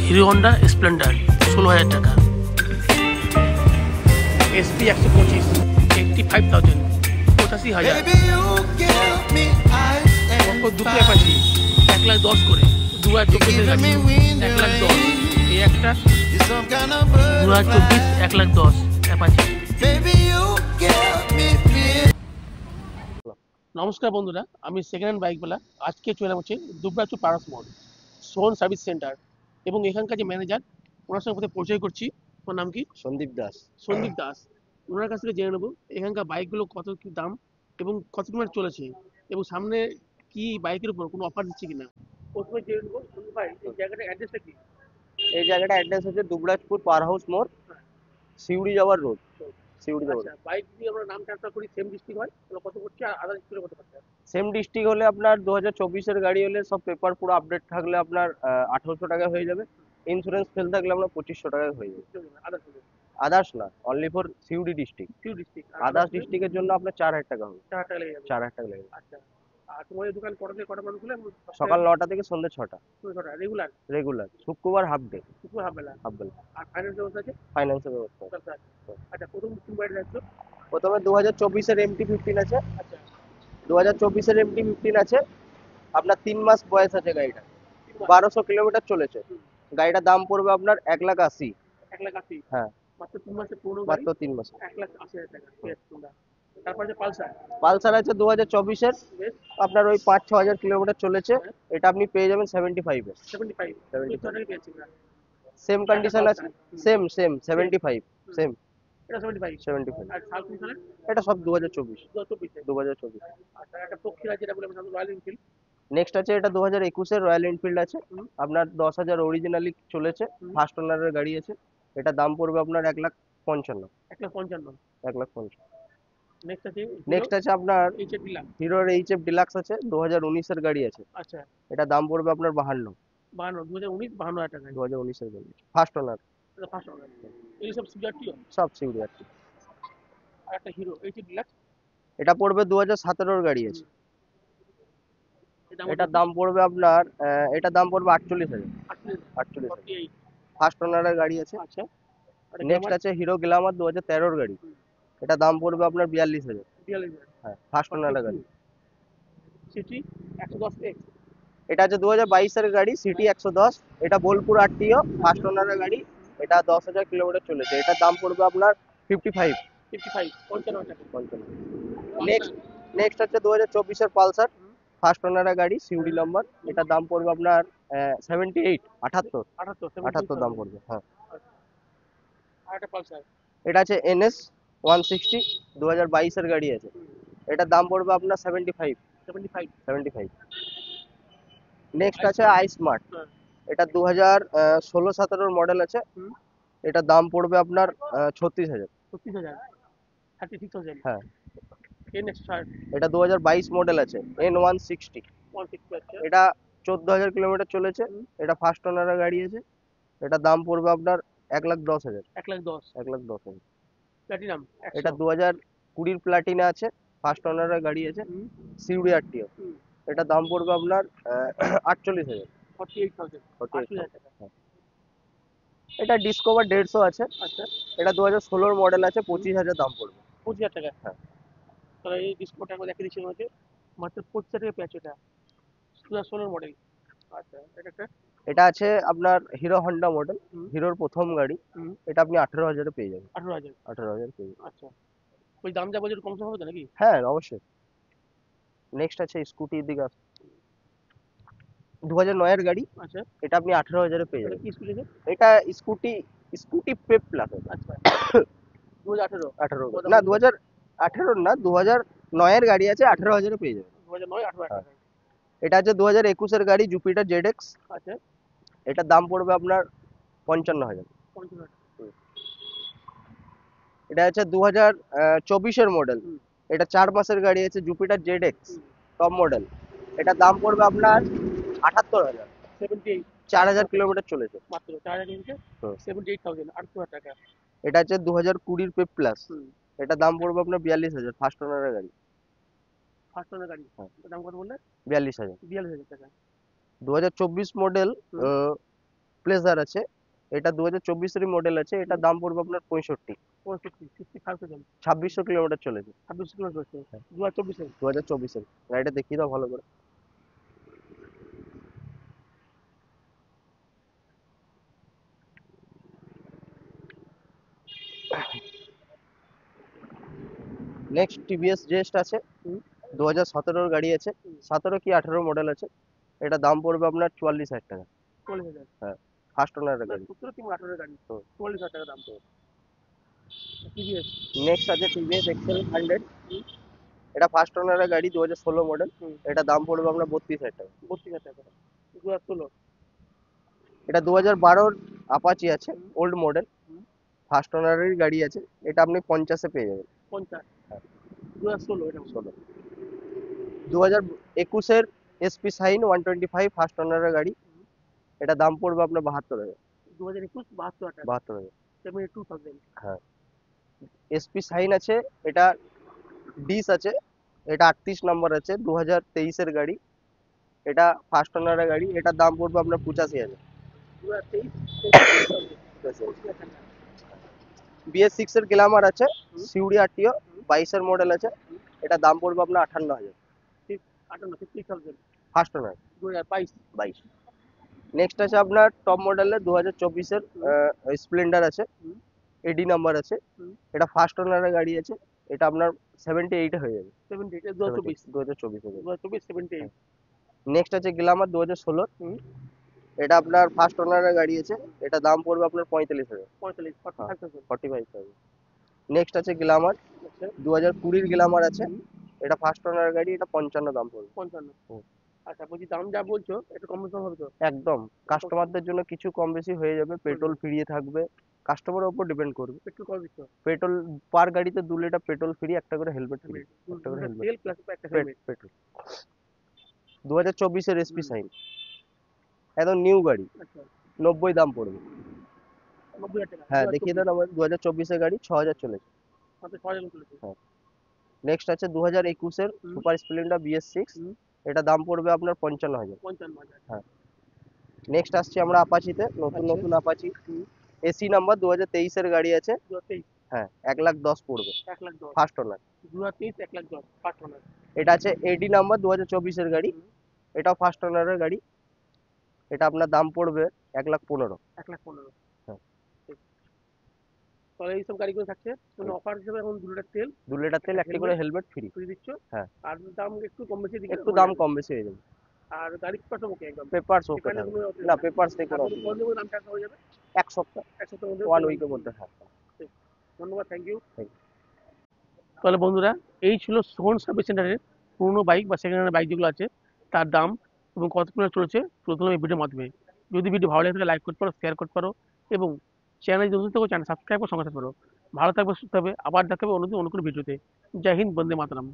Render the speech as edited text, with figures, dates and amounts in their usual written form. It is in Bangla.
হিরো হন্ডা স্প্লেন্ডার 16,000 টাকা। SP 125 85,000 85,000। দুটো অ্যাপাচি 1,10,000 করে 2024 গাড়ি 1,10,000। এই একটা 2024 1,10,000 অ্যাপাচি। নমস্কার বন্ধুরা, আমি সেকেন্ড হ্যান্ড বাইকওয়ালা। আজকে চলে হচ্ছে দুবরাজপুর পারাস মোড় সোহন সার্ভিস সেন্টার এবং এখানকার যে ম্যানেজার ওনার সঙ্গে প্রথমে পরিচয় করছি। ওর নাম কি? সন্দীপ দাস। সন্দীপ দাস। ওনার কাছ থেকে জেনে নেবো এখানকার বাইকগুলো কত কি দাম এবং কত কিলোমিটার চলেছে এবং সামনে কি বাইকের উপর কোনো অফার দিচ্ছে কিনা। প্রথমে জেনে নেবো সন্দীপ ভাই, এই জায়গাটার অ্যাড্রেসটা কি? এই জায়গাটা অ্যাড্রেস হচ্ছে দুবরাজপুর পাওয়ার হাউস মোড়, সিউড়ি যাওয়ার রোড। সিউড়ি যাওয়ার আচ্ছা, বাইক যদি আমরা নাম ট্রান্সফার করি সেম ডিস্ট্রিক্ট হয় তাহলে কত পড়ছে আর আদার ডিস্ট্রিক্টে কত পড়ছে? সেম ডিস্ট্রিক্ট হলে আপনার 2024-এর গাড়ি হলে সব পেপার পুরো আপডেট থাকলে আপনার 1800 টাকা হয়ে যাবে। ইন্স্যুরেন্স ফেল থাকলে আপনার 2500 টাকায় হয়ে যাবে। আদার্স না, only for Suri district. Others ডিস্ট্রিক্টের জন্য আপনার 4000 টাকা হবে। 4 টাকা লেগে যাবে। 4000 টাকা লেগে যাবে। আচ্ছা, আর তোমাদের দোকান কটা থেকে কটা পর্যন্ত খোলে? সকাল 9টা থেকে সন্ধ্যে 6টা। রেগুলার? রেগুলার। শুক্রবার হাফ ডে। শুক্রবার হাফ বেলা। হাফ বেলা। আর ফাইন্যান্স ব্যবস্থা আছে? ফাইন্যান্সের ব্যবস্থা আছে। আচ্ছা, প্রথম কোন বাইরে যাচ্ছ? প্রথমে 2024-এর MT-15 আছে। আচ্ছা, 2024-এর MT-15 আছে। আপনার 3 মাস বয়স আছে গাড়িটা, 1200 কিলোমিটার চলেছে। গাড়িটার দাম পড়বে আপনার 1,80,000। 1,80,000? হ্যাঁ, মাত্র 3 মাসের পুরনো গাড়ি? মাত্র 3 মাসে। 1,80,000 টাকা। তারপর যে পালসার? পালসার আছে 2024-এর, বেশ। আপনার ওই 5-6 হাজার কিলোমিটার চলেছে। হ্যাঁ। এটা আপনি পেয়ে যাবেন 75-এ। 75? 75 পেয়েছি না। সেম কন্ডিশন আছে। Same 75 same. এটা 75? 75। আর সাল কোন সালে? এটা সব 2024। 2024? 2024। আচ্ছা, একটা পক্ষীরা যেটা বলে আমরা রয়্যাল এনফিল্ড। নেক্সট আছে এটা 2021-এর রয়্যাল এনফিল্ড আছে। হুম। আপনার 10,000 অরিজিনালি চলেছে, ফার্স্ট ওনারের গাড়ি আছে। এটা দাম পড়বে আপনার 1,55,000। 1,55,000? 1,55,000। নেক্সট আছে নেক্সট আছে আপনার এইচএফ ডিলাক্স। হিরোর HF ডিলাক্স আছে, 2019-এর গাড়ি আছে। আচ্ছা, এটা দাম পড়বে আপনার 52। 52? 2019 52,000 টাকা? 2019-এর গাড়ি, ফার্স্ট ওনার। এটা ফার্স্ট অর্ডার। এই সব সিজারটিও? সব সিউড়ি আছে। আর একটা হিরো এইচএফ ডিলাক্স? এটা পড়বে 2017-এর গাড়ি আছে। এটার দাম পড়বে আপনার এটার দাম পড়বে 48,000। 48,000। ফার্স্ট ওনারের গাড়ি আছে। আচ্ছা, নেক্সট আছে হিরো গ্ল্যামার 2013-এর গাড়ি। এটা দাম পড়বে আপনার 42,000। 42,000? হ্যাঁ, ফার্স্ট ওনারের গাড়ি। City 110X? এটা আছে 2022-এর গাড়ি, সিটি 110। এটা বোলপুর RTO, ফার্স্ট ওনারের গাড়ি। এটা 10,000 কিলোমিটার চলেছে। এটার দাম পড়বে আপনার 55। 55? 55 টাকা? নেক্সট আছে 2024-এর পালসার, ফার্স্ট ওনারের গাড়ি, সিউডি নাম্বার। এটার দাম পড়বে আপনার 78 78 দাম পড়বে। হ্যাঁ। আর একটা পালসার? এটা আছে NS 160, 2022-এর গাড়ি আছে। এটার দাম পড়বে আপনার 75। 75। নেক্সট আছে আইস্মার্ট। এটা 2016-17 মডেল আছে। এটার দাম পড়বে আপনার 36,000। 36,000? 36,000? হ্যাঁ। NS60? এটা 2022 মডেল আছে, N160। 160? আচ্ছা। এটা 14,000 কিলোমিটার চলেছে। এটা ফার্স্ট ওনারের গাড়ি আছে। এটা দাম পড়বে আপনার 1,10,000। 1,10,000? 1,10,000। প্ল্যাটিনাম? এটা 2020 প্লাটিনা আছে, ফার্স্ট ওনারের গাড়ি আছে, সিউডি RTO। এটা দাম পড়বে আপনার 48,000। 48,000? 48,000 টাকা। এটা ডিসকভার 150 আছে। আচ্ছা, এটা 2016-এর মডেল আছে, 25,000 দাম পড়বে। 25,000 টাকা? হ্যাঁ। তাহলে এই ডিসকাউন্টটা আমরা দেখে দিচ্ছি হচ্ছে মাত্র 25,000 টাকা পেয়েছে এটা 2016 মডেল। আচ্ছা, এটা একটা? এটা আছে আপনার হিরো হন্ডা মডেল, হিরোর প্রথম গাড়ি। এটা আপনি 18,000-এ পেয়ে যাবেন। 18,000? 18,000 পেয়ে যাবেন। আচ্ছা, ওই দাম যা বলছে কম সম হবে তো নাকি? হ্যাঁ, অবশ্যই। নেক্সট আছে স্কুটির দিকে আসুন। 2009-এর গাড়ি। আচ্ছা, এটা আপনি 18,000-এ পেয়ে এটা যাবেন। কি স্কুটি? এটা স্কুটি পেপ প্লাস। আচ্ছা, 2018? 18 না, 2018 না, 2009-এর গাড়ি আছে, 18,000-এ পেয়ে যাবেন। 2009? 18,000 টাকা? এটা আছে 2021-এর গাড়ি, জুপিটার ZX। আচ্ছা, এটার দাম পড়বে আপনার 55,000। 55,000? এটা আছে 2024-এর মডেল। এটা 4 মাসের গাড়ি আছে, জুপিটার ZX টপ মডেল। এটার দাম পড়বে আপনার 78,000। 78? 4,000 কিলোমিটার চলেছে মাত্র 4,000 কিলোমিটার? 78,000? 78,000 টাকা? এটা আছে 2020 পেপ প্লাস। এটা দাম পড়বে আপনার 42,000, ফার্স্ট ওনারের গাড়ি। ফার্স্ট ওনার গাড়ি? দাম কত বললে? 42,000। 42,000 টাকা? 2024 মডেল প্লেজার আছে, এটা 2024 এর মডেল আছে, এটা দাম পড়বে আপনার 65। 65,000 2600 কিলোমিটার চলেছে। 26 কিলোমিটার হচ্ছে হ্যাঁ, 2024 এর। 2024 এর। গাড়িটা দেখিয়ে দাও ভালো করে। নেক্সট টিভিএস জেস্ট আছে, হুম, 2017 গাড়ি আছে, হুম, 17 কি 18 মডেল আছে। এটা দাম পড়বে আপনার 44,000 টাকা। 44,000। হ্যাঁ, ফার্স্ট ওনারের না গাড়ি। 17 কিংবা 18 এর গাড়ি, 44,000 টাকা দাম। টিভিএস। নেক্সট আছে টিভিএস এক্সেল 100, এটা ফার্স্ট ওনারের গাড়ি, 2016 মডেল। হুম, এটা দাম পড়বে আপনার 32,000 টাকা। 32,000 টাকা। 2016। এটা 2012 আপাচি আছে, হুম, ওল্ড মডেল, হুম, ফার্স্ট ওনারের গাড়ি আছে। এটা আপনি 50-এ পেয়ে যাবেন। 50। হ্যাঁ, 2016 এটা। 16। 2021-এর এসপি শাইন 125 ফার্স্ট ওনারের গাড়ি, এটা দাম পড়বে আপনার 72,000। 2021 72,000 টাকা। 72,000। 72,000। হ্যাঁ, এসপি শাইন আছে, এটা ডিস আছে, এটা 38 নাম্বার আছে, 2023-এর গাড়ি। এটা ফার্স্ট ওনারের গাড়ি, এটার দাম পড়বে আপনার 85,000। 2023 35,000 টাকা। BS6 এর গ্ল্যামার আছে, হুম, সিউডি আরটিও, হুম, 22-এর মডেল আছে। হুম, এটা দাম পড়বে আপনার 58,000। 58,000। First owner, 2022। 22। নেক্সট আছে আপনার টপ মডেলের 2024-এর হুম, স্প্লেন্ডার আছে, হুম, এডি নাম্বার আছে। হুম, এটা ফার্স্ট ওনারের গাড়ি আছে, এটা আপনার 78 হয়ে যাবে। 78 78 2024। 2024 এর। 2024 78। নেক্সট আছে গ্ল্যামার 2016, হুম, এটা আপনার ফার্স্ট ওনারের গাড়ি আছে। হুম, এটা দাম পড়বে আপনার 45,000। 45 হ্যাঁ, 45,000। 45,000। নেক্সট আছে গ্ল্যামার, আচ্ছা। 2020-এর গ্ল্যামার আছে, হুম, এটা ফার্স্ট ওনারের গাড়ি, এটা 55 দাম পড়বে। 55। হুম, আচ্ছা বলছি দাম যা বলছো একটু কম বেশি হবে তো? একদম কাস্টমারদের জন্য কিছু কম বেশি হয়ে যাবে, পেট্রোল ফ্রি থাকবে, কাস্টমারের উপর ডিপেন্ড করবে। পেট্রোল কত দিচ্ছ? পেট্রোল পার গাড়িতে 2 লিটার পেট্রোল ফ্রি, একটা করে হেলমেট ফ্রি। একটা করে দুটো হেলমেট, তেল প্লাস একটা হেলমেট। পেট্রোল। 2024-এর এসপি হুম, সাইন, একদম নিউ গাড়ি, আচ্ছা। 90 দাম পড়বে। 90,000 টাকা হ্যাঁ, দেখিয়ে 2024। দেন আমার 2024-এর গাড়ি, 6,000 চলেছে। মাত্র 6,000 চলেছে। হ্যাঁ। নেক্সট আছে 2021-এর হুম, সুপার স্প্লেন্ডার BS6, হুম, এটা দাম পড়বে আপনার 55,000। 55,000। হ্যাঁ। নেক্সট আসছে আমরা আপাচিতে, নতুন আচ্ছা। নতুন আপাচি, হুম, এসি নাম্বার 2023-এর গাড়ি আছে। 2023। হ্যাঁ, 1,10,000 পড়বে, 1,10,000। First owner. 2023 1,10,000 first owner. এটা আছে এডি নাম্বার 2024-এর গাড়ি, হুম, এটাও ফার্স্ট ওনারের গাড়ি। এটা আপনার দাম পড়বে 1,15,000। 1,15,000। হ্যাঁ, ঠিক। তাহলে এইসব গাড়িগুলো থাকছে মানে অফার হিসেবে এখন 2 লিটার তেল, 2 লিটার তেল, একটা একটা করে হেলমেট হেলমেট ফ্রি। ফ্রি দিচ্ছ। হ্যাঁ, আর দাম একটু কম বেশি দিকে একটু হয়ে দাম যাবে। কম বেশি হয়ে যাবে। আর গাড়ি পেপারস ওকে একদম। পেপারস ওকে সেখানে থাকবে। কোনো অসুবিধা না, না। পেপারস দিয়ে কোনো তারপরে অসুবিধা কোন নেই। দেবো নাম ট্রান্সফার হয়ে যাবে? 1 সপ্তাহ, এক সপ্তাহের মধ্যে 1 পেমেন্ট উইকের করুন। মধ্যে। হ্যাঁ। ঠিক। ধন্যবাদ, থ্যাংক ইউ। Thank you. তাহলে বন্ধুরা এই ছিল সোহন সার্ভিস সেন্টারের পুরোনো বাইক বা সেকেন্ড হ্যান্ড বাইক যেগুলো আছে তার দাম এবং কত কিলোমিটার চলেছে তুলে এই ভিডিওর মাধ্যমে। যদি ভিডিও ভালো লাগে থাকে লাইক করতে পারো, শেয়ার করতে পারো এবং চ্যানেল যদি থেকে চ্যানেল সাবস্ক্রাইব করে সঙ্গে থাকতে পারো। ভালো থাকবে, সুস্থ হবে, আবার দেখা হবে অন্য কোনো ভিডিওতে। জয় হিন্দ, বন্দে মাতরম।